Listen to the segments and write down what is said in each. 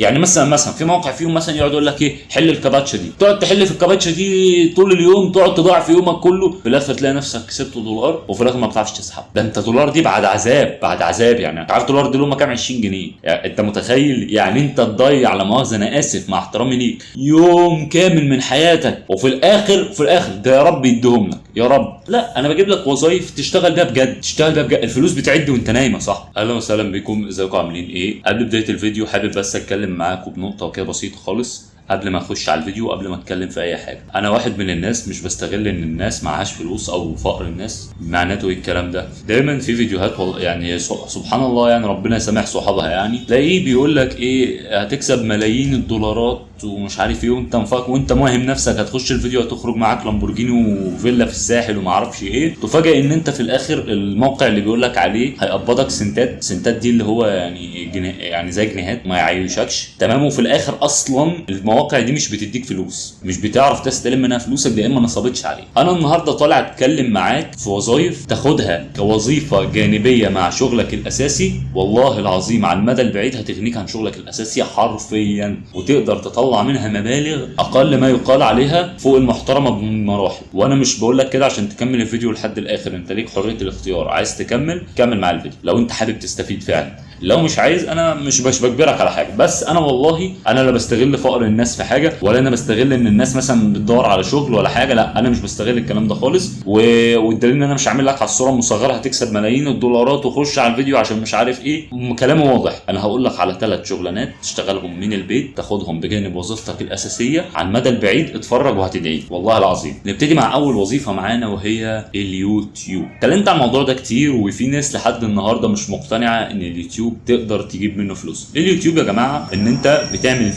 يعني مثلا في موقع فيهم مثلا يقعد يقول لك ايه، حل الكباتشه دي، تقعد تحل في الكباتشه دي طول اليوم، تقعد تضيع في يومك كله، في الاخر تلاقي نفسك كسبت دولار وفي الاخر ما بتعرفش تسحب. ده انت دولار دي بعد عذاب بعد عذاب. يعني عارف دولار دي لهم كام؟ 20 جنيه. يعني انت متخيل يعني انت تضيع، على مؤاخذه انا اسف مع احترامي ليك، يوم كامل من حياتك وفي الاخر ده يا رب يديهم لك يا رب. لا انا بجيب لك وظايف تشتغل بيها بجد، تشتغل بيها بجد، الفلوس بتعد وانت نايمه صح. اهلا وسهلا بكم، ازيكم عاملين ايه؟ قبل بدايه الفيديو حابب بس اتكلم معاكم بنقطه كده بسيطه خالص قبل ما اخش على الفيديو، قبل ما اتكلم في اي حاجه. انا واحد من الناس مش بستغل ان الناس معهاش فلوس او فقر الناس، معناته ايه الكلام ده؟ دايما في فيديوهات يعني سبحان الله، يعني ربنا يسامح صحابها، يعني تلاقيه بيقول لك ايه، هتكسب ملايين الدولارات ومش عارف ايه، وانت موهم نفسك هتخش الفيديو هتخرج معاك لامبورجيني وفيلا في الساحل وما اعرفش ايه، تفاجئ ان انت في الاخر الموقع اللي بيقول لك عليه هيقبضك سنتات دي اللي هو يعني جنيه، يعني زي جنيهات ما يعيشكش تمام. وفي الاخر اصلا المواقع دي مش بتديك فلوس، مش بتعرف تستلم منها فلوسك، ده اما نصبتش عليك. انا النهارده طالع اتكلم معاك في وظايف تاخدها كوظيفه جانبيه مع شغلك الاساسي، والله العظيم على المدى البعيد هتغنيك عن شغلك الاساسي حرفيا، وتقدر تطلع منها مبالغ اقل ما يقال عليها فوق المحترمه بمراحل. وانا مش بقول لك كده عشان تكمل الفيديو لحد الاخر، انت ليك حريه الاختيار، عايز كمل مع الفيديو لو انت حابب تستفيد فعلا، لو مش عايز انا مش بجبرك على حاجه. بس انا والله انا لا بستغل فقر الناس في حاجه، ولا انا بستغل ان الناس مثلا بتدور على شغل ولا حاجه، لا انا مش بستغل الكلام ده خالص. والدليل ان انا مش عامل لك على الصوره المصغره هتكسب ملايين الدولارات وخش على الفيديو عشان مش عارف ايه، كلامي واضح. انا هقول لك على 3 شغلانات تشتغلهم من البيت، تاخدهم بجانب وظيفتك الاساسيه على المدى البعيد، اتفرج وهتدعي والله العظيم. نبتدي مع اول وظيفه معانا وهي اليوتيوب. اتكلمت عن الموضوع ده كتير وفي ناس لحد النهارده مش مقتنعه ان اليوتيوب تقدر تجيب منه فلوس. اليوتيوب يا جماعه ان انت بتعمل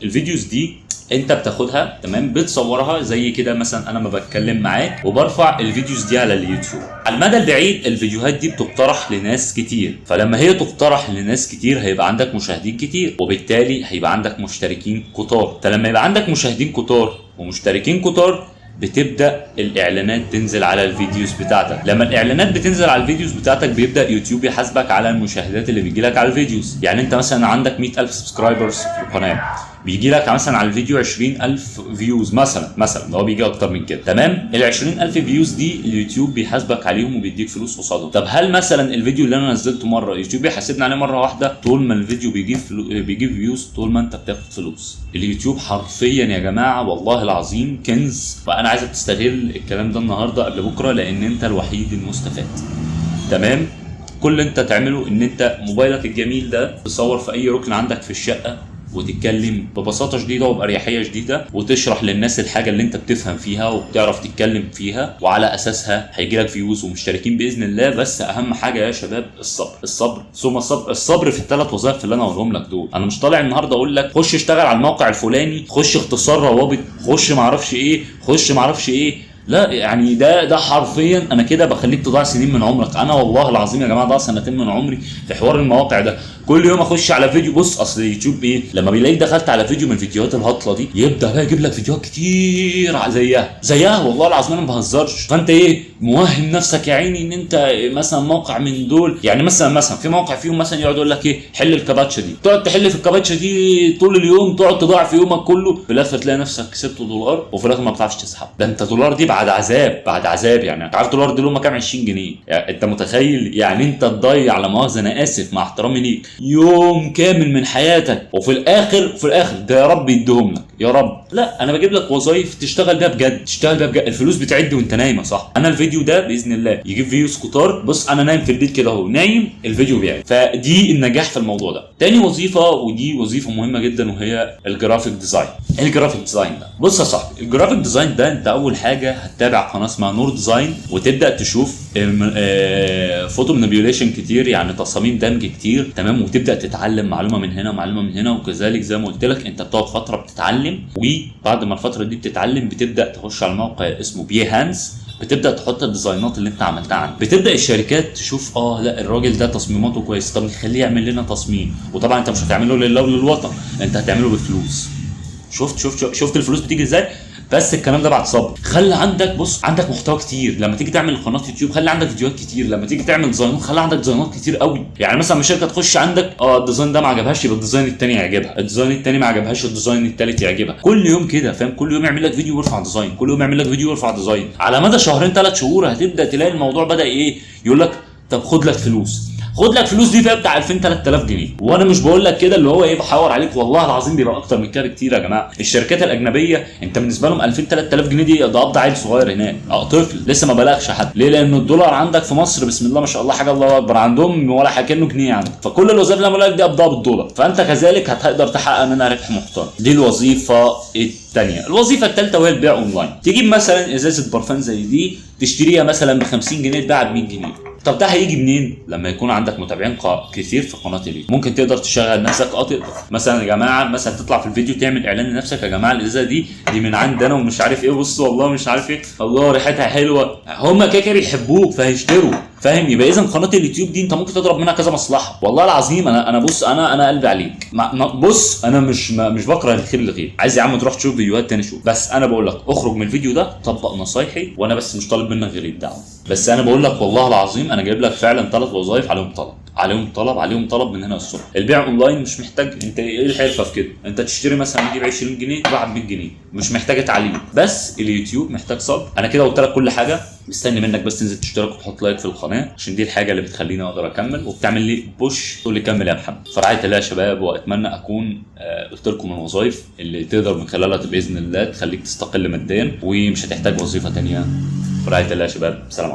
الفيديوز دي انت بتاخدها تمام، بتصورها زي كده مثلا انا ما بتكلم معاك وبرفع الفيديوز دي على اليوتيوب. على المدى البعيد الفيديوهات دي بتقترح لناس كتير، فلما هي تقترح لناس كتير هيبقى عندك مشاهدين كتير، وبالتالي هيبقى عندك مشتركين كتار. فلما يبقى عندك مشاهدين كتار ومشتركين كتار بتبدا الاعلانات تنزل على الفيديوز بتاعتك. لما الاعلانات بتنزل على الفيديوز بتاعتك بيبدا يوتيوب يحاسبك على المشاهدات اللي بيجي لك على الفيديوز. يعني انت مثلا عندك 100,000 سبسكرايبرز في القناه، بيجي لك مثلا على الفيديو 20,000 فيوز مثلا هو بيجي اكتر من كده تمام. ال 20,000 فيوز دي اليوتيوب بيحاسبك عليهم وبيديك فلوس قصادهم. طب هل مثلا الفيديو اللي انا نزلته مره اليوتيوب بيحاسبني عليه مره واحده؟ طول ما الفيديو بيجيب فيوز طول ما انت بتاخد فلوس. اليوتيوب حرفيا يا جماعه والله العظيم كنز، فانا عايزك تستغل الكلام ده النهارده قبل بكره، لان انت الوحيد المستفاد تمام. كل اللي انت تعمله ان انت موبايلك الجميل ده تصور في اي ركن عندك في الشقه وتتكلم ببساطه شديده وباريحيه شديده، وتشرح للناس الحاجه اللي انت بتفهم فيها وبتعرف تتكلم فيها، وعلى اساسها هيجي لك فيوز ومشتركين باذن الله. بس اهم حاجه يا شباب الصبر ثم الصبر في ال3 وظائف اللي انا هقولهم لك دول. انا مش طالع النهارده اقول لك خش اشتغل على الموقع الفلاني، خش اختصار روابط، خش معرفش ايه، لا يعني ده حرفيا انا كده بخليك تضيع سنين من عمرك. انا والله العظيم يا جماعه ضاع 2 من عمري في حوار المواقع ده. كل يوم اخش على فيديو، بص اصل اليوتيوب ايه، لما بيلاقيك دخلت على فيديو من الفيديوهات الهطله دي يبدا بقى يجيب لك فيديوهات كتير زيها والله العظيم انا ما بهزرش. فانت ايه موهم نفسك يا عيني ان انت مثلا موقع من دول، يعني مثلا في موقع فيهم مثلا يقعد يقول لك ايه، حل الكباتشه دي، تقعد تحل في الكباتشه دي طول اليوم، تقعد تضيع في يومك كله، في الاخر تلاقي نفسك كسبت دولار وفي الاخر ما بتعرفش تسحب. ده انت دولار دي بعد عذاب. يعني عارف دولار دي لهم كام؟ 20 جنيه. يعني انت متخيل يعني انت تضيع، على مؤاخذه انا اسف مع احترامي ليك، يوم كامل من حياتك وفي الاخر ده يا رب يديهم لك يا رب. لا انا بجيب لك وظايف تشتغل بيها بجد، الفلوس بتعد وانت نايمه صح. انا الفيديو ده باذن الله يجيب فيوز كتار. بص انا نايم في البيت كده اهو، نايم الفيديو بيعد، فدي النجاح في الموضوع ده. تاني وظيفه ودي وظيفه مهمه جدا وهي الجرافيك ديزاين. الجرافيك ديزاين ده بص يا صاحبي، الجرافيك ديزاين ده انت اول حاجه هتتابع قناه اسمها نور ديزاين وتبدا تشوف فوتو مانيبيوليشن كتير، يعني تصاميم دمج كتير تمام، وتبدا تتعلم معلومه من هنا ومعلومه من هنا. وكذلك زي ما قلت لك انت بتقعد فتره بتتعلم، وبعد ما الفتره دي بتتعلم بتبدا تخش على موقع اسمه بيهانس، بتبدا تحط الديزاينات اللي انت عملتها عنه. بتبدا الشركات تشوف لا الراجل ده تصميماته كويس، طب نخليه يعمل لنا تصميم. وطبعا انت مش هتعمله لله وللوطن، انت هتعمله بفلوس. شفت الفلوس بتيجي ازاي؟ بس الكلام ده بعد صبر. خلي عندك، بص، عندك محتوى كتير لما تيجي تعمل قناه يوتيوب، خلي عندك فيديوهات كتير. لما تيجي تعمل ديزاينات خلي عندك ديزاينات كتير قوي. يعني مثلا مش شركه تخش عندك الديزاين ده ما عجبهاش يبقى الديزاين الثاني يعجبها، الديزاين الثاني ما عجبهاش الديزاين الثالث يعجبها. كل يوم كده فاهم، كل يوم يعمل لك فيديو ويرفع ديزاين، كل يوم يعمل لك فيديو ويرفع ديزاين. على مدى شهرين 3 شهور هتبدا تلاقي الموضوع بدا ايه، يقول لك طب خد لك فلوس. خد لك فلوس دي فيها بتاع 2000 3000 جنيه. وانا مش بقول لك كده اللي هو ايه بحور عليك، والله العظيم بيبقى اكتر من كده كتير يا جماعه. الشركات الاجنبيه انت بالنسبه لهم 2000 3000 جنيه دي ده قبض عيل صغير هناك، طفل لسه ما بلغش حد. ليه؟ لان الدولار عندك في مصر بسم الله ما شاء الله حاجه الله اكبر، عندهم ولا حكانه جنيه عندك، فكل الوظائف اللي انا بقول لك دي قبضها بالدولار، فانت كذلك هتقدر تحقق منها ربح محترم. دي الوظيفه الثانيه. الوظيفه الثالثه وهي البيع اونلاين. تجيب مثلا ازازه برفان زي دي تشتريها مثلا ب 50 جنيه تباعها ب 100 جنيه. طب ده هيجي منين؟ لما يكون عندك متابعين كتير في قناه اليوتيوب. ممكن تقدر تشغل نفسك، تقدر مثلا يا جماعه مثلا تطلع في الفيديو تعمل اعلان لنفسك، يا جماعه الازازه دي من عند انا ومش عارف ايه، بص والله مش عارف ايه، الله ريحتها حلوه. هم كده بيحبوك فهيشتروا، فاهم؟ يبقى اذا قناه اليوتيوب دي انت ممكن تضرب منها كذا مصلحه. والله العظيم انا بص، انا قلبي عليك. بص انا مش بكره الخير لغيري. عايز يا عم تروح تشوف فيديوهات تاني شوف، بس انا بقول لك اخرج من الفيديو ده طبق نصايحي، وانا بس مش طالب منك غير الدعوه. بس انا بقول لك والله العظيم انا جايب لك فعلا 3 وظائف عليهم طلب من هنا الصبح. البيع اونلاين مش محتاج، انت ايه الحرفه في كده؟ انت تشتري مثلا تجيب 20 جنيه تباع ب 100 جنيه، مش محتاجه تعليم. بس اليوتيوب محتاج صبر. انا كده قلت لك كل حاجه، مستني منك بس تنزل تشترك وتحط لايك في القناه، عشان دي الحاجه اللي بتخليني اقدر اكمل، وبتعمل لي بوش تقول لي كمل يا محمد. فرعايه الله يا شباب، واتمنى اكون قلت لكم الوظائف اللي تقدر من خلالها باذن الله تخليك تستقل ماديا ومش هتحتاج وظيفه ثانيه. فرعايه الله يا شباب، سلام عليكم.